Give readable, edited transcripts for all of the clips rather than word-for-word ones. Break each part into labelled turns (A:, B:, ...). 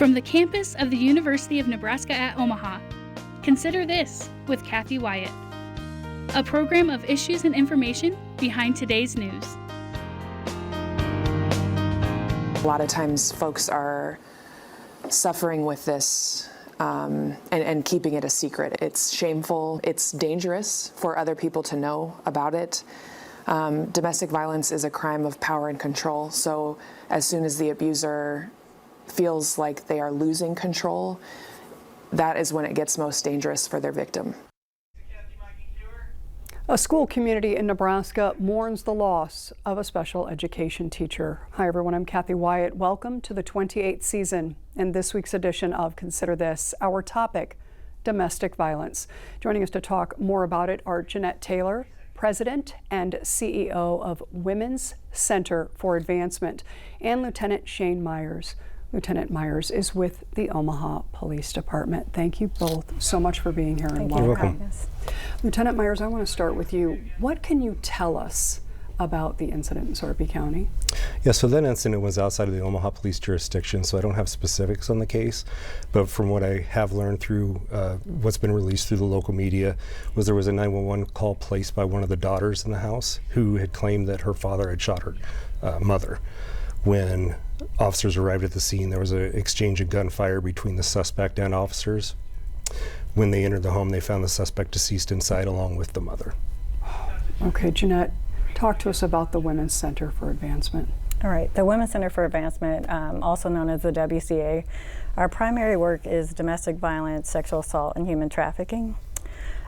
A: From the campus of the University of Nebraska at Omaha, Consider This with Kathy Wyatt, a program of issues and information behind today's news.
B: A lot of times folks are suffering with this and keeping it a secret. It's shameful, it's dangerous for other people to know about it. Domestic violence is a crime of power and control, so as soon as the abuser feels like they are losing control, that is when it gets most dangerous for their victim.
C: A school community in Nebraska mourns the loss of a special education teacher. Hi everyone, I'm Kathy Wyatt. Welcome to the 28th season and this week's edition of Consider This. Our topic, domestic violence. Joining us to talk more about it are Jeanette Taylor, President and CEO of Women's Center for Advancement, and Lieutenant Shane Myers. Lieutenant Myers is with the Omaha Police Department. Thank you both so much for being here and welcome.
D: You're welcome.
C: Lieutenant Myers, I want to start with you. What can you tell us about the incident in Sarpy County?
D: Yeah, so that incident was outside of the Omaha police jurisdiction, so I don't have specifics on the case, but from what I have learned through what's been released through the local media was there was a 911 call placed by one of the daughters in the house who had claimed that her father had shot her mother. When officers arrived at the scene, there was an exchange of gunfire between the suspect and officers. When they entered the home, they found the suspect deceased inside along with the mother.
C: Okay, Jeanette, talk to us about the Women's Center for Advancement.
E: All right, the Women's Center for Advancement, also known as the WCA, our primary work is domestic violence, sexual assault, and human trafficking.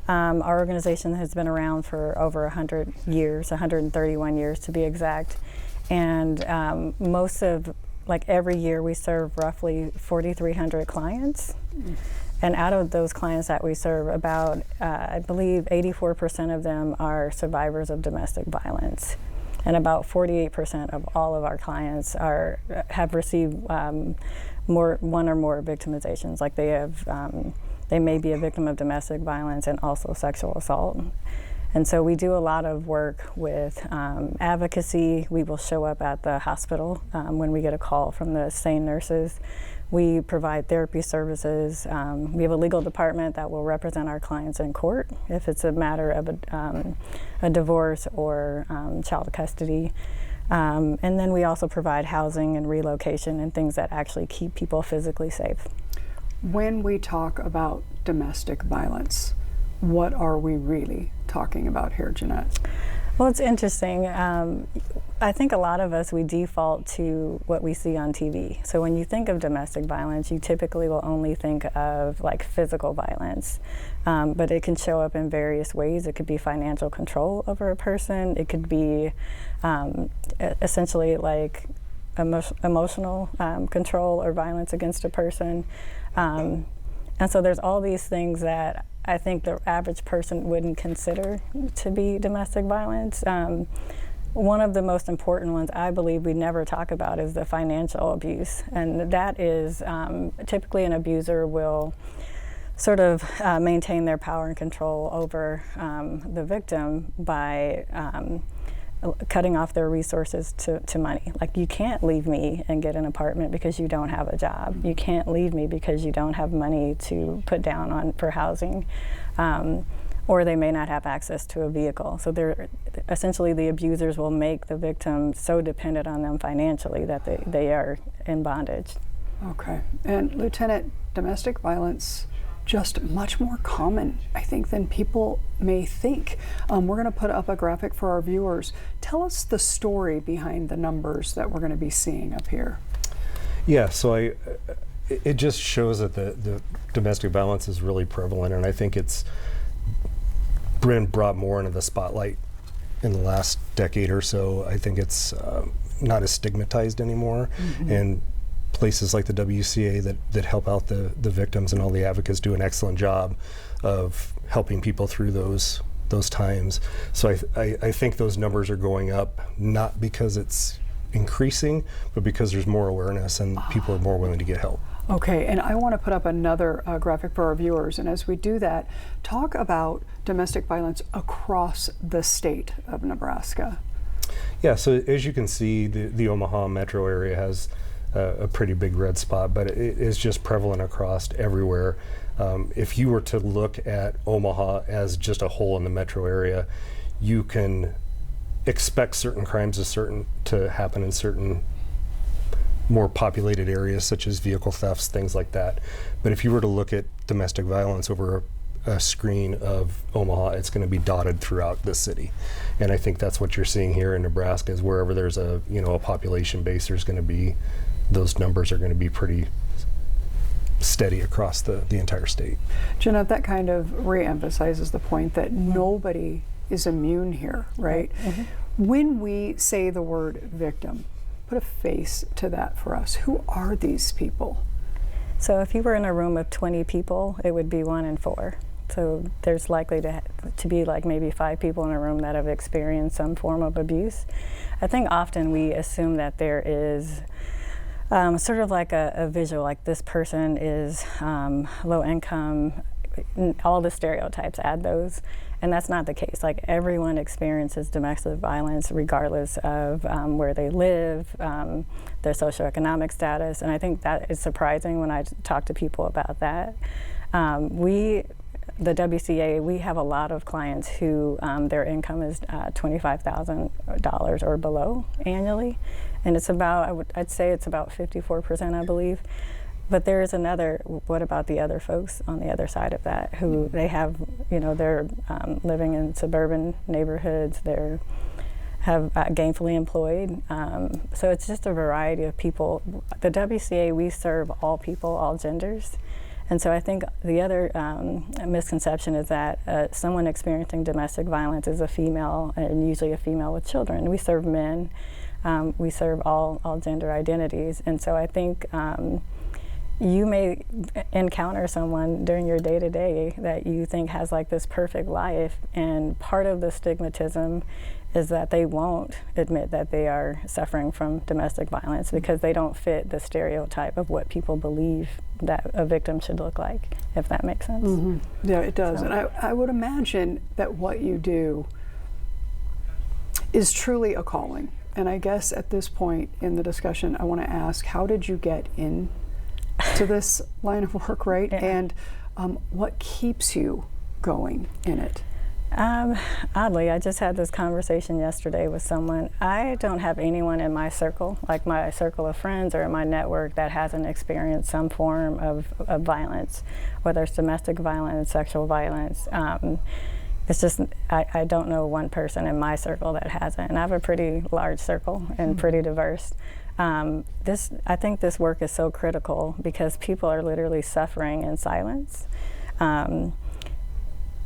E: Our organization has been around for over 100 years, 131 years to be exact. And every year we serve roughly 4,300 clients. And out of those clients that we serve, about, I believe 84% of them are survivors of domestic violence. And about 48% of all of our clients have received one or more victimizations, like they may be a victim of domestic violence and also sexual assault. And so we do a lot of work with advocacy. We will show up at the hospital when we get a call from the SANE nurses. We provide therapy services. We have a legal department that will represent our clients in court if it's a matter of a divorce or child custody. And then we also provide housing and relocation and things that actually keep people physically safe.
C: When we talk about domestic violence, what are we really talking about here, Jeanette?
E: Well, it's interesting. I think a lot of us, we default to what we see on TV. So when you think of domestic violence, you typically will only think of like physical violence, but it can show up in various ways. It could be financial control over a person. It could be essentially like emotional control or violence against a person. And so there's all these things that I think the average person wouldn't consider to be domestic violence. One of the most important ones I believe we never talk about is the financial abuse. And that is typically an abuser will sort of maintain their power and control over the victim by cutting off their resources to money. Like, you can't leave me and get an apartment because you don't have a job. You can't leave me because you don't have money to put down for housing. Or they may not have access to a vehicle. So they're essentially, the abusers will make the victim so dependent on them financially that they are in bondage.
C: Okay, and Lieutenant, domestic violence just much more common, I think, than people may think. We're going to put up a graphic for our viewers. Tell us the story behind the numbers that we're going to be seeing up here.
D: Yeah, so it just shows that the domestic violence is really prevalent, and I think it's been brought more into the spotlight in the last decade or so. I think it's not as stigmatized anymore, and places like the WCA that help out the victims and all the advocates do an excellent job of helping people through those times. So I think those numbers are going up, not because it's increasing, but because there's more awareness and people are more willing to get help.
C: Okay, and I want to put up another graphic for our viewers, and as we do that, talk about domestic violence across the state of Nebraska.
D: Yeah, so as you can see, the Omaha metro area has a pretty big red spot, but it is just prevalent across everywhere. If you were to look at Omaha as just a whole in the metro area, you can expect certain crimes to happen in certain more populated areas, such as vehicle thefts, things like that. But if you were to look at domestic violence over a screen of Omaha, it's going to be dotted throughout the city. And I think that's what you're seeing here in Nebraska, is wherever there's a population base, there's going to be, those numbers are going to be pretty steady across the entire state.
C: Jeanette, that kind of reemphasizes the point that nobody is immune here, right? Mm-hmm. When we say the word victim, put a face to that for us. Who are these people?
E: So if you were in a room of 20 people, it would be 1 in 4. So there's likely to be like maybe 5 people in a room that have experienced some form of abuse. I think often we assume that there is sort of like a visual, like this person is low income, all the stereotypes, add those. And that's not the case. Like, everyone experiences domestic violence regardless of where they live, their socioeconomic status. And I think that is surprising when I talk to people about that. The WCA, we have a lot of clients who their income is $25,000 or below annually. And it's about, I'd say it's about 54%, I believe. But there is another, what about the other folks on the other side of that, who they have, they're living in suburban neighborhoods, they're gainfully employed. So it's just a variety of people. The WCA, we serve all people, all genders. And so I think the other misconception is that someone experiencing domestic violence is a female, and usually a female with children. We serve men, we serve all gender identities. And so I think you may encounter someone during your day-to-day that you think has like this perfect life, and part of the stigmatism is that they won't admit that they are suffering from domestic violence because they don't fit the stereotype of what people believe that a victim should look like, if that makes sense.
C: Mm-hmm. Yeah, it does.
E: So.
C: And I would imagine that what you do is truly a calling. And I guess at this point in the discussion, I want to ask, how did you get into this line of work, right?
E: Yeah.
C: And what keeps you going in it?
E: Oddly, I just had this conversation yesterday with someone. I don't have anyone in my circle, like my circle of friends or in my network, that hasn't experienced some form of violence, whether it's domestic violence, sexual violence. It's just, I don't know one person in my circle that hasn't. And I have a pretty large circle and pretty diverse. I think this work is so critical because people are literally suffering in silence.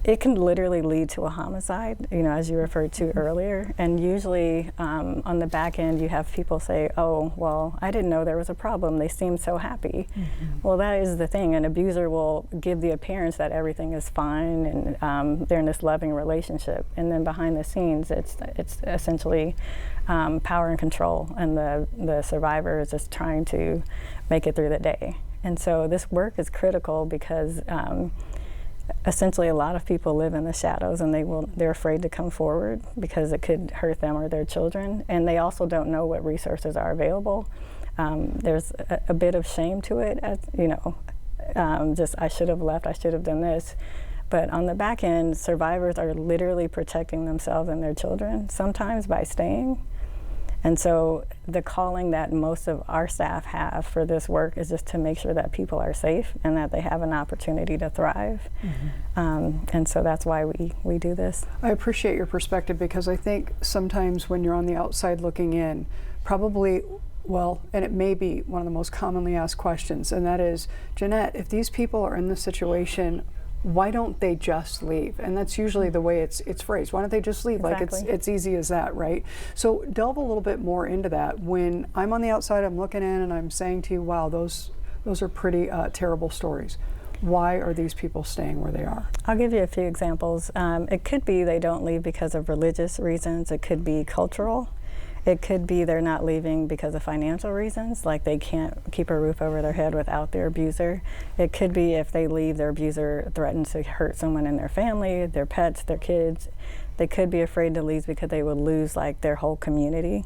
E: It can literally lead to a homicide, as you referred to earlier. And usually on the back end, you have people say, oh, well, I didn't know there was a problem. They seemed so happy. Mm-hmm. Well, that is the thing. An abuser will give the appearance that everything is fine and they're in this loving relationship. And then behind the scenes, it's essentially power and control. And the survivor is just trying to make it through the day. And so this work is critical because essentially a lot of people live in the shadows and they're afraid to come forward because it could hurt them or their children, and they also don't know what resources are available. There's a bit of shame to it, just I should have left, I should have done this. But on the back end, survivors are literally protecting themselves and their children, sometimes by staying. And so the calling that most of our staff have for this work is just to make sure that people are safe and that they have an opportunity to thrive. Mm-hmm. And so that's why we do this.
C: I appreciate your perspective because I think sometimes when you're on the outside looking in, probably, and it may be one of the most commonly asked questions, and that is, Jeanette, if these people are in this situation, why don't they just leave? And that's usually the way it's phrased. Why don't they just leave?
E: Exactly.
C: Like it's easy as that, right? So delve a little bit more into that. When I'm on the outside, I'm looking in and I'm saying to you, wow, those are pretty terrible stories. Why are these people staying where they are?
E: I'll give you a few examples. It could be they don't leave because of religious reasons. It could be cultural. It could be they're not leaving because of financial reasons, like they can't keep a roof over their head without their abuser. It could be if they leave, their abuser threatens to hurt someone in their family, their pets, their kids. They could be afraid to leave because they would lose like their whole community.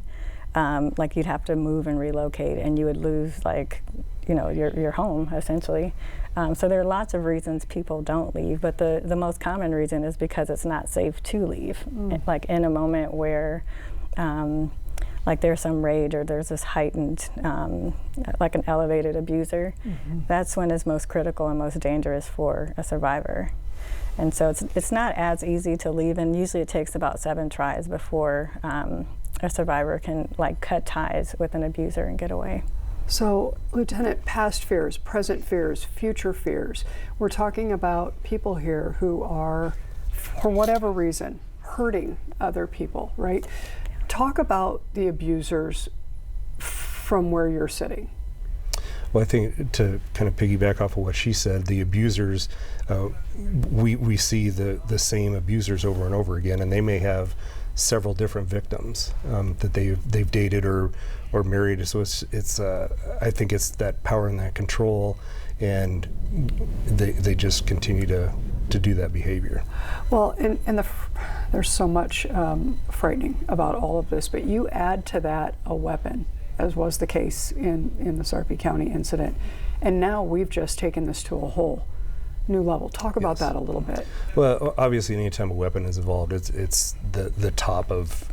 E: like you'd have to move and relocate, and you would lose your home essentially. So there are lots of reasons people don't leave, but the most common reason is because it's not safe to leave. Like in a moment where like there's some rage or there's this heightened, like an elevated abuser, that's when it's most critical and most dangerous for a survivor. And so it's not as easy to leave, and usually it takes about 7 tries before a survivor can like cut ties with an abuser and get away.
C: So, Lieutenant, past fears, present fears, future fears. We're talking about people here who are, for whatever reason, hurting other people, right? Talk about the abusers from where you're sitting.
D: Well, I think to kind of piggyback off of what she said, the abusers, we see the same abusers over and over again, and they may have several different victims that they've dated or married. So it's I think it's that power and that control, and they just continue to do that behavior.
C: Well, and there's so much frightening about all of this, but you add to that a weapon, as was the case in the Sarpy County incident. And now we've just taken this to a whole new level. Talk about that a little bit.
D: Well, obviously, anytime a weapon is involved, it's the top of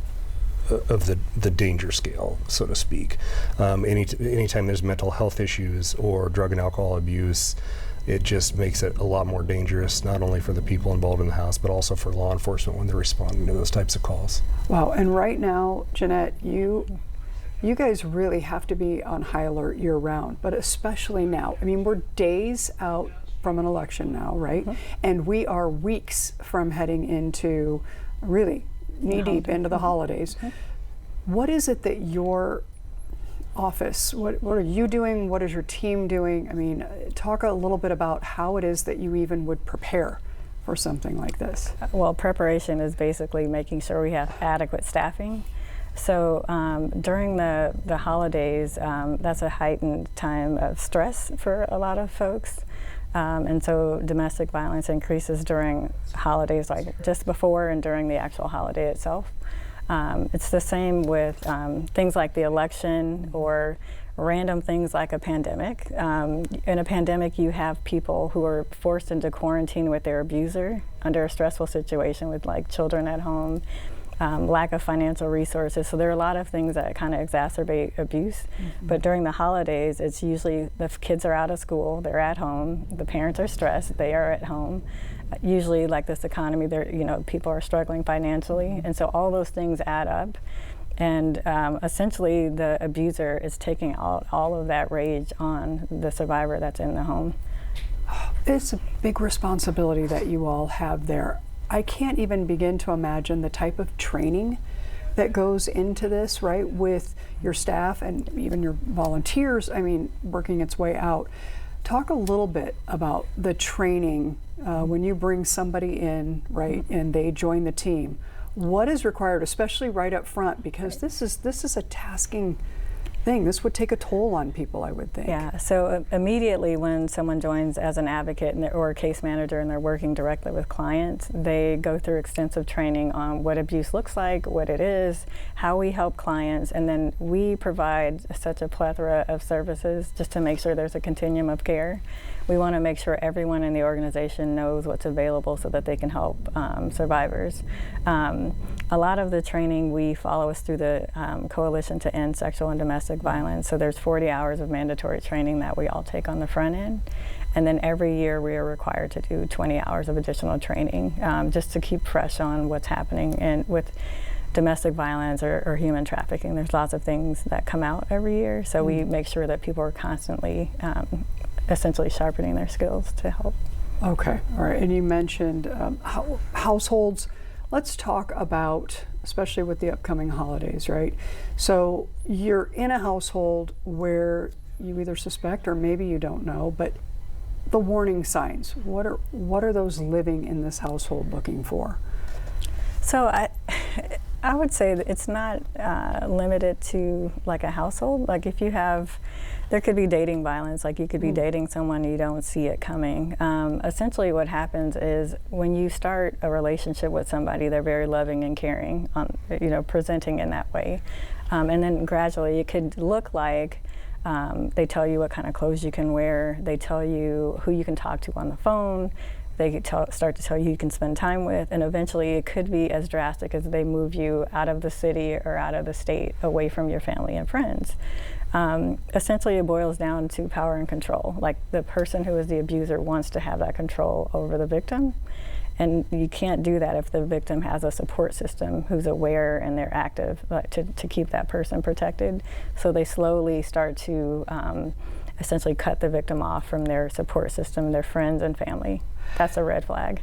D: the danger scale, so to speak. Anytime there's mental health issues or drug and alcohol abuse, it just makes it a lot more dangerous, not only for the people involved in the house, but also for law enforcement when they're responding to those types of calls.
C: Wow, and right now, Jeanette, you guys really have to be on high alert year round, but especially now. I mean, we're days out from an election now, right? And we are weeks from heading into really knee-deep into the holidays. What is it that your office, what are you doing? What is your team doing? I mean, talk a little bit about how it is that you even would prepare for something like this.
E: Well, preparation is basically making sure we have adequate staffing. So during the holidays, that's a heightened time of stress for a lot of folks. And so domestic violence increases during holidays, like just before and during the actual holiday itself. It's the same with things like the election or random things like a pandemic. In a pandemic, you have people who are forced into quarantine with their abuser under a stressful situation with like children at home, lack of financial resources. So there are a lot of things that kind of exacerbate abuse. But during the holidays, it's usually the kids are out of school, they're at home, the parents are stressed, they are at home. Usually, like this economy, people are struggling financially, and so all those things add up. And essentially, the abuser is taking all of that rage on the survivor that's in the home.
C: It's a big responsibility that you all have there. I can't even begin to imagine the type of training that goes into this, right, with your staff and even your volunteers, I mean, working its way out. Talk a little bit about the training when you bring somebody in, right, and they join the team. What is required, especially right up front, because this is a tasking thing. This would take a toll on people, I would think.
E: Yeah, so immediately when someone joins as an advocate or a case manager and they're working directly with clients, they go through extensive training on what abuse looks like, what it is, how we help clients, and then we provide such a plethora of services just to make sure there's a continuum of care. We want to make sure everyone in the organization knows what's available so that they can help survivors. A lot of the training we follow is through the Coalition to End Sexual and Domestic Violence. So there's 40 hours of mandatory training that we all take on the front end. And then every year we are required to do 20 hours of additional training just to keep fresh on what's happening. And with domestic violence or human trafficking, there's lots of things that come out every year. So we make sure that people are constantly essentially sharpening their skills to help.
C: Okay, all right. And you mentioned households. Let's talk about, especially with the upcoming holidays, right? So you're in a household where you either suspect or maybe you don't know, but the warning signs, what are those living in this household looking for?
E: So I would say that it's not limited to like a household. Like if you have, there could be dating violence, like you could be dating someone you don't see it coming. Essentially what happens is when you start a relationship with somebody, they're very loving and caring, presenting in that way. And then gradually it could look like they tell you what kind of clothes you can wear, they tell you who you can talk to on the phone, they start to tell you who you can spend time with, and eventually it could be as drastic as they move you out of the city or out of the state, away from your family and friends. Essentially it boils down to power and control. Like the person who is the abuser wants to have that control over the victim, and you can't do that if the victim has a support system who's aware and they're active to keep that person protected. So they slowly start to essentially cut the victim off from their support system, their friends and family. That's a red flag.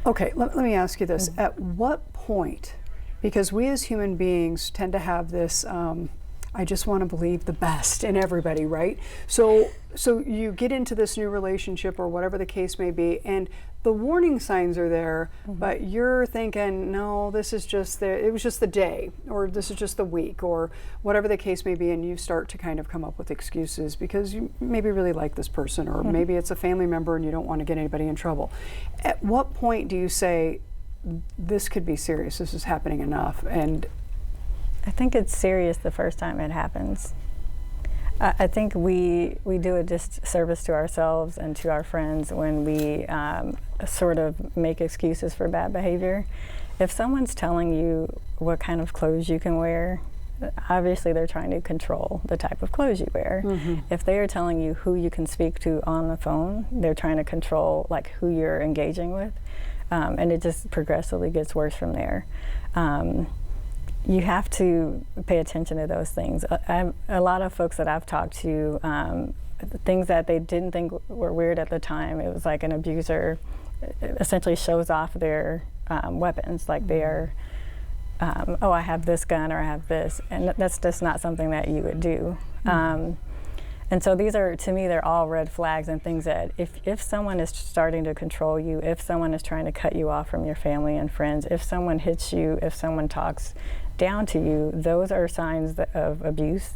C: Okay, let me ask you this. At what point, because we as human beings tend to have this, I just want to believe the best in everybody, right? So you get into this new relationship or whatever the case may be, and the warning signs are there, but you're thinking, no, this is just it was just the day, or this is just the week, or whatever the case may be, and you start to kind of come up with excuses because you maybe really like this person, or maybe it's a family member and you don't want to get anybody in trouble. At what point do you say, this could be serious, this is happening enough? And
E: I think it's serious the first time it happens. I think we do a disservice to ourselves and to our friends when we sort of make excuses for bad behavior. If someone's telling you what kind of clothes you can wear, obviously they're trying to control the type of clothes you wear. If they are telling you who you can speak to on the phone, they're trying to control like who you're engaging with, and it just progressively gets worse from there. You have to pay attention to those things. A lot of folks that I've talked to, things that they didn't think were weird at the time, it was like an abuser essentially shows off their weapons, like they are, oh, I have this gun or I have this, and that's just not something that you would do. And so these are, to me, they're all red flags and things that if someone is starting to control you, if someone is trying to cut you off from your family and friends, if someone hits you, if someone talks down to you, those are signs of abuse,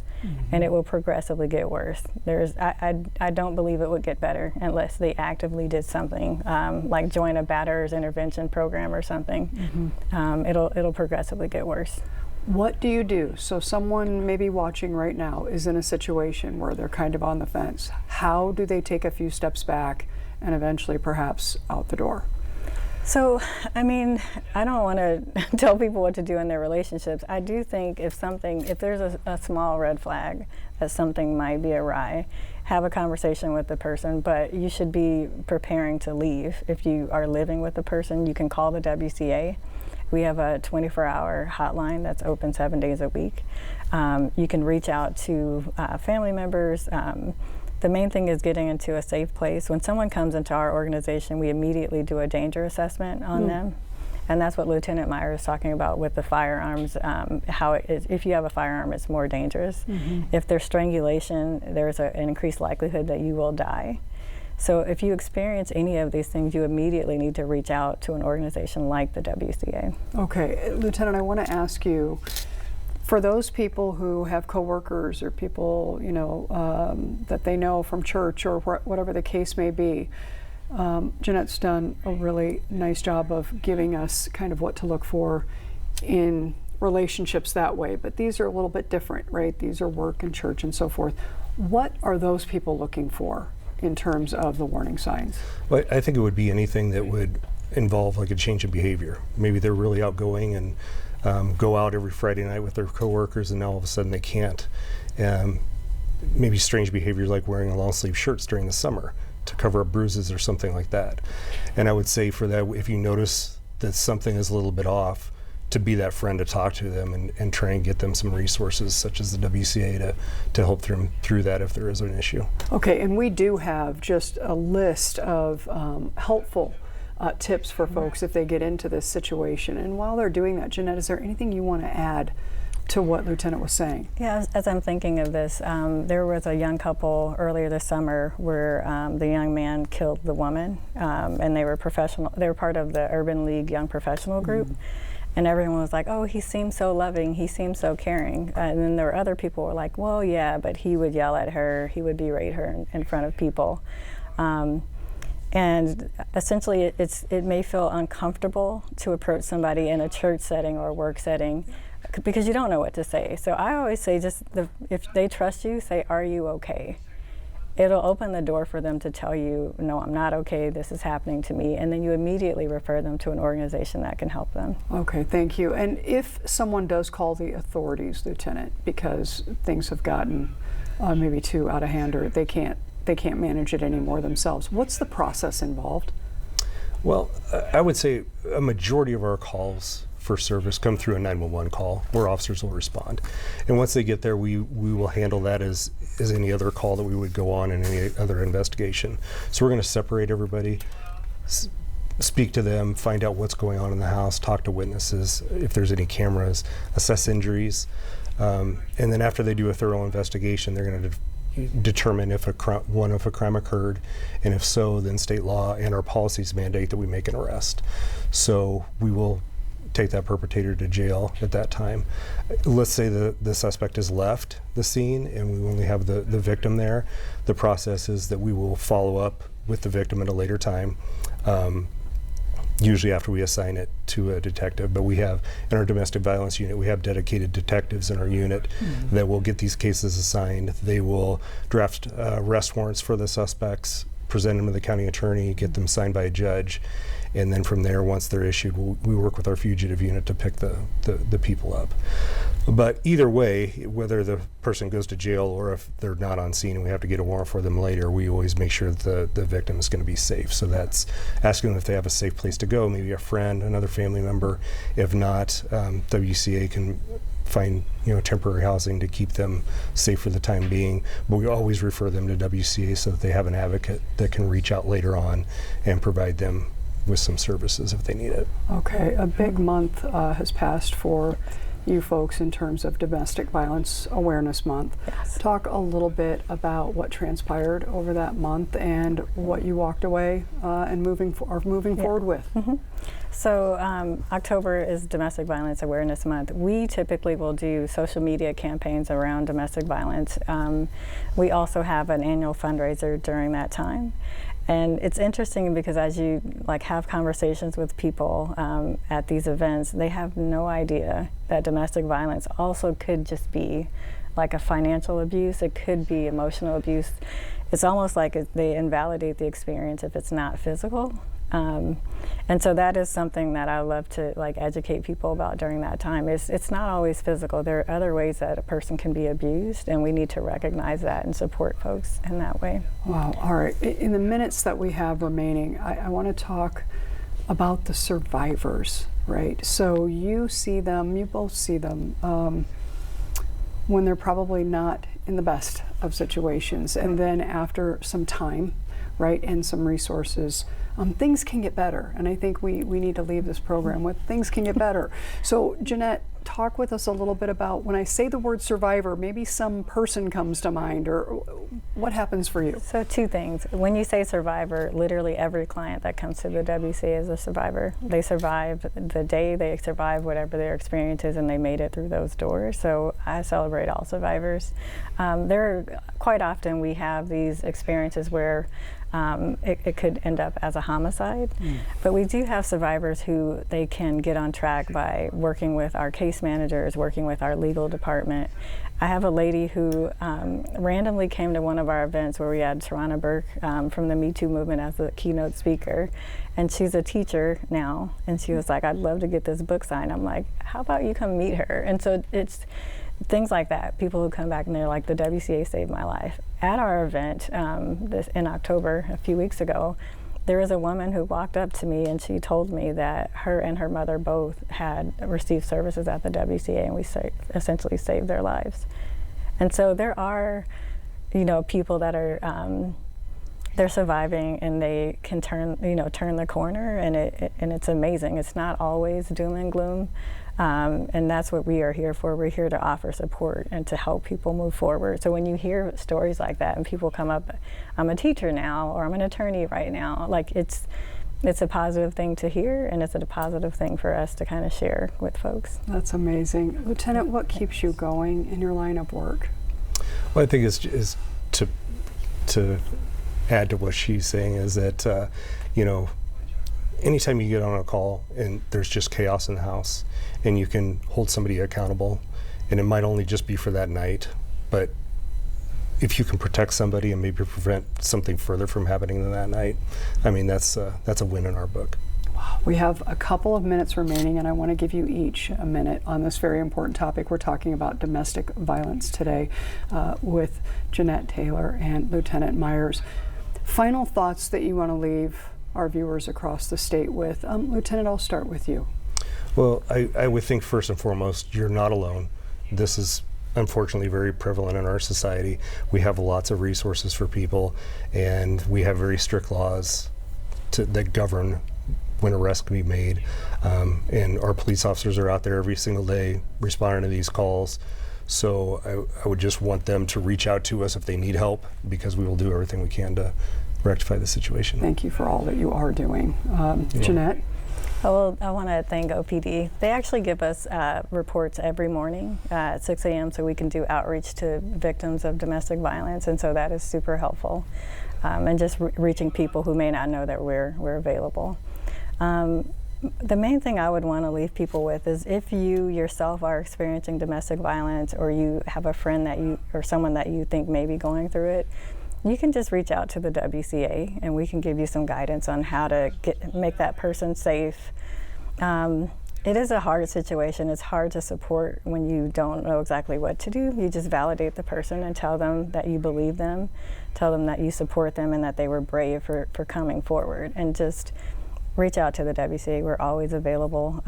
E: and it will progressively get worse. I don't believe it would get better unless they actively did something, like join a batterers intervention program or something. It'll progressively get worse.
C: what do you do? So someone maybe watching right now is in a situation where they're kind of on the fence. How do they take a few steps back and eventually perhaps out the door?
E: So, I mean, I don't want to tell people what to do in their relationships. I do think if there's a small red flag that something might be awry, have a conversation with the person, but you should be preparing to leave. If you are living with the person, you can call the WCA. We have a 24-hour hotline that's open 7 days a week. You can reach out to family members. The main thing is getting into a safe place. When someone comes into our organization, we immediately do a danger assessment on them. And that's what Lieutenant Meyer is talking about with the firearms, how it is, if you have a firearm, it's more dangerous. If there's strangulation, there's an increased likelihood that you will die. So if you experience any of these things, you immediately need to reach out to an organization like the WCA.
C: Okay, Lieutenant, I want to ask you, for those people who have coworkers or people, you know, that they know from church or whatever the case may be, Jeanette's done a really nice job of giving us kind of what to look for in relationships that way, but these are a little bit different, right? These are work and church and so forth. What are those people looking for in terms of the warning signs?
D: Well, I think it would be anything that would involve like a change in behavior. Maybe they're really outgoing and go out every Friday night with their coworkers, and now all of a sudden they can't. Maybe strange behavior like wearing long sleeve shirts during the summer to cover up bruises or something like that. And I would say for that, if you notice that something is a little bit off, to be that friend to talk to them and try and get them some resources such as the WCA to help them through that if there is an issue. Okay,
C: and we do have just a list of helpful tips for folks if they get into this situation. And while they're doing that, Jeanette, is there anything you want to add to what Lieutenant was saying?
E: Yeah, as I'm thinking of this, there was a young couple earlier this summer where the young man killed the woman, and they were professional. They were part of the Urban League Young Professional Group. And everyone was like, oh, he seems so loving, he seems so caring. And then there were other people who were like, well, yeah, but he would yell at her, he would berate her in front of people. And essentially, it may feel uncomfortable to approach somebody in a church setting or a work setting because you don't know what to say. So I always say if they trust you, say, are you okay? It'll open the door for them to tell you, no, I'm not okay, this is happening to me, and then you immediately refer them to an organization that can help them.
C: Okay, thank you. And if someone does call the authorities, Lieutenant, because things have gotten maybe too out of hand or they can't manage it anymore themselves, what's the process involved?
D: Well, I would say a majority of our calls for service come through a 911 call where officers will respond. And once they get there, we will handle that as any other call that we would go on in any other investigation. So we're going to separate everybody, speak to them, find out what's going on in the house, talk to witnesses, if there's any cameras, assess injuries. And then after they do a thorough investigation, they're going to determine if a crime occurred, and if so, then state law and our policies mandate that we make an arrest. So we will take that perpetrator to jail at that time. Let's say the suspect has left the scene and we only have the victim there. The process is that we will follow up with the victim at a later time, usually after we assign it to a detective. But we have, in our domestic violence unit, we have dedicated detectives in our unit that will get these cases assigned. They will draft arrest warrants for the suspects, present them to the county attorney, get them signed by a judge, and then from there, once they're issued, we work with our fugitive unit to pick the people up. But either way, whether the person goes to jail or if they're not on scene and we have to get a warrant for them later, we always make sure that the victim is going to be safe. So that's asking them if they have a safe place to go, maybe a friend, another family member. If not, WCA can find temporary housing to keep them safe for the time being. But we always refer them to WCA so that they have an advocate that can reach out later on and provide them with some services if they need it.
C: Okay, a big month has passed for you folks in terms of Domestic Violence Awareness Month.
E: Yes.
C: Talk a little bit about what transpired over that month and what you walked away and moving forward with.
E: Mm-hmm. So October is Domestic Violence Awareness Month. We typically will do social media campaigns around domestic violence. We also have an annual fundraiser during that time. And it's interesting because as you have conversations with people at these events, they have no idea that domestic violence also could just be like a financial abuse. It could be emotional abuse. It's almost like they invalidate the experience if it's not physical. And so that is something that I love to educate people about during that time. It's not always physical. There are other ways that a person can be abused, and we need to recognize that and support folks in that way.
C: Wow. All right. In the minutes that we have remaining, I want to talk about the survivors, right? So you both see them when they're probably not in the best of situations, and then after some time, right, and some resources, things can get better. And I think we need to leave this program with things can get better. So Jeanette, talk with us a little bit about, when I say the word survivor, maybe some person comes to mind, or what happens for you?
E: So two things. When you say survivor, literally every client that comes to the WCA is a survivor. They survived the day, they survived whatever their experience is, and they made it through those doors. So I celebrate all survivors. Quite often we have these experiences where it could end up as a homicide. But we do have survivors who they can get on track by working with our case managers, working with our legal department. I have a lady who randomly came to one of our events where we had Tarana Burke from the Me Too movement as the keynote speaker. And she's a teacher now. And she was like, I'd love to get this book signed. I'm like, how about you come meet her? And so it's things like that. People who come back and they're like, the WCA saved my life. At our event in October, a few weeks ago, there was a woman who walked up to me and she told me that her and her mother both had received services at the WCA, and we essentially saved their lives. And so there are, people that are they're surviving and they can turn the corner, and it's amazing. It's not always doom and gloom. And that's what we are here for. We're here to offer support and to help people move forward. So when you hear stories like that and people come up, I'm a teacher now, or I'm an attorney right now, it's a positive thing to hear, and it's a positive thing for us to kind of share with folks.
C: That's amazing. Lieutenant, what keeps you going in your line of work?
D: Well, I think is to add to what she's saying is that, anytime you get on a call and there's just chaos in the house and you can hold somebody accountable, and it might only just be for that night, but if you can protect somebody and maybe prevent something further from happening than that night, I mean, that's a win in our book.
C: We have a couple of minutes remaining, and I want to give you each a minute on this very important topic. We're talking about domestic violence today with Jeanette Taylor and Lieutenant Myers. Final thoughts that you want to leave our viewers across the state with. Lieutenant, I'll start with you.
D: Well, I would think first and foremost, you're not alone. This is unfortunately very prevalent in our society. We have lots of resources for people, and we have very strict laws that govern when arrests can be made. And our police officers are out there every single day responding to these calls. So I would just want them to reach out to us if they need help, because we will do everything we can to rectify the situation.
C: Thank you for all that you are doing. Jeanette?
E: Well, I want to thank OPD. They actually give us reports every morning at 6 a.m. so we can do outreach to victims of domestic violence, and so that is super helpful. And just reaching people who may not know that we're available. The main thing I would want to leave people with is, if you yourself are experiencing domestic violence, or you have a friend or someone that you think may be going through it, you can just reach out to the WCA and we can give you some guidance on how to make that person safe. It is a hard situation. It's hard to support when you don't know exactly what to do. You just validate the person and tell them that you believe them, tell them that you support them and that they were brave for coming forward, and just reach out to the WCA. We're always available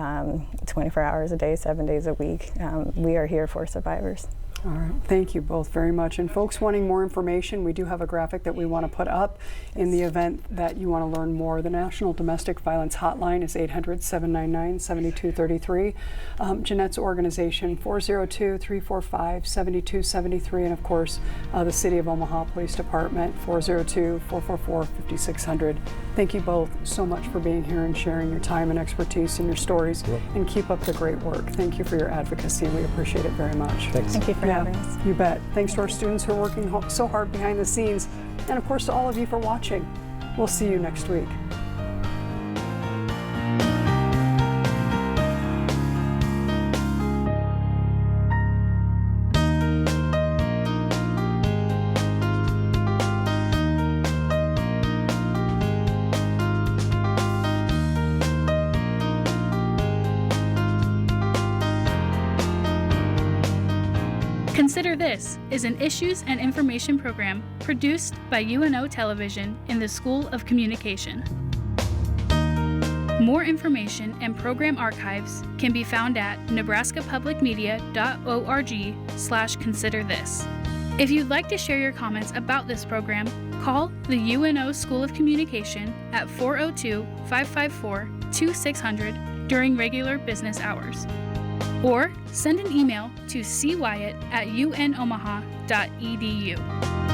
E: 24 hours a day, 7 days a week. We are here for survivors.
C: All right, thank you both very much. And folks wanting more information, we do have a graphic that we want to put up in the event that you want to learn more. The National Domestic Violence Hotline is 800-799-7233. Jeanette's organization, 402-345-7273. And of course, the City of Omaha Police Department, 402-444-5600. Thank you both so much for being here and sharing your time and expertise and your stories. And keep up the great work. Thank you for your advocacy. We appreciate it very much.
D: Thanks.
E: Thank you for having us.
C: You bet. Thanks to our students who are working so hard behind the scenes. And of course to all of you for watching. We'll see you next week.
A: Consider This is an issues and information program produced by UNO Television in the School of Communication. More information and program archives can be found at nebraskapublicmedia.org/considerthis. If you'd like to share your comments about this program, call the UNO School of Communication at 402-554-2600 during regular business hours. Or send an email to cwyatt@unomaha.edu.